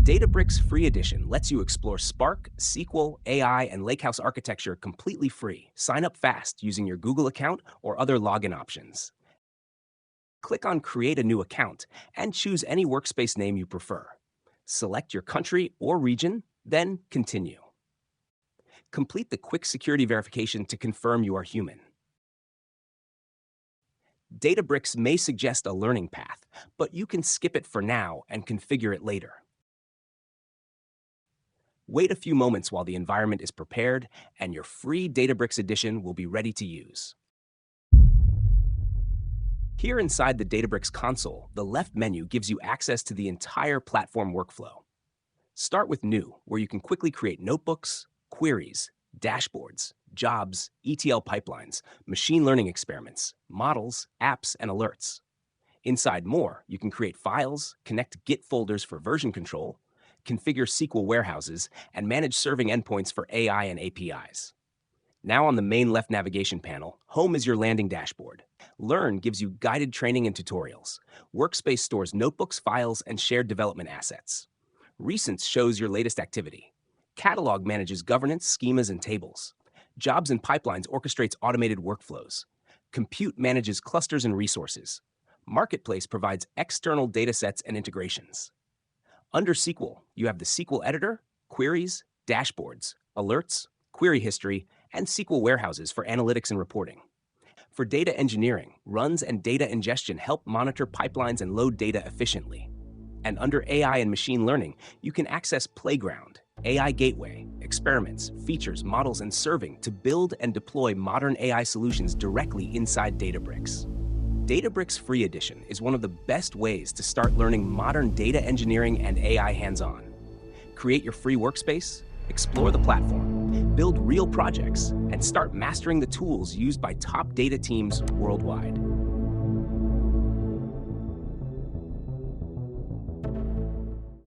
Databricks Free Edition lets you explore Spark, SQL, AI, and Lakehouse architecture completely free. Sign up fast using your Google account or other login options. Click on Create a new account and choose any workspace name you prefer. Select your country or region, then Continue. Complete the quick security verification to confirm you are human. Databricks may suggest a learning path, but you can skip it for now and configure it later. Wait a few moments while the environment is prepared, and your free Databricks Edition will be ready to use. Here inside the Databricks console, the left menu gives you access to the entire platform workflow. Start with New, where you can quickly create notebooks, queries, dashboards, jobs, ETL pipelines, machine learning experiments, models, apps, and alerts. Inside More, you can create files, connect Git folders for version control, configure SQL warehouses, and manage serving endpoints for AI and APIs. Now on the main left navigation panel, Home is your landing dashboard. Learn gives you guided training and tutorials. Workspace stores notebooks, files, and shared development assets. Recents shows your latest activity. Catalog manages governance, schemas, and tables. Jobs and Pipelines orchestrates automated workflows. Compute manages clusters and resources. Marketplace provides external datasets and integrations. Under SQL, you have the SQL Editor, Queries, Dashboards, Alerts, Query History, and SQL Warehouses for analytics and reporting. For data engineering, runs and data ingestion help monitor pipelines and load data efficiently. And under AI and machine learning, you can access Playground, AI Gateway, experiments, features, models, and serving to build and deploy modern AI solutions directly inside Databricks. Databricks Free Edition is one of the best ways to start learning modern data engineering and AI hands-on. Create your free workspace, explore the platform, build real projects, and start mastering the tools used by top data teams worldwide.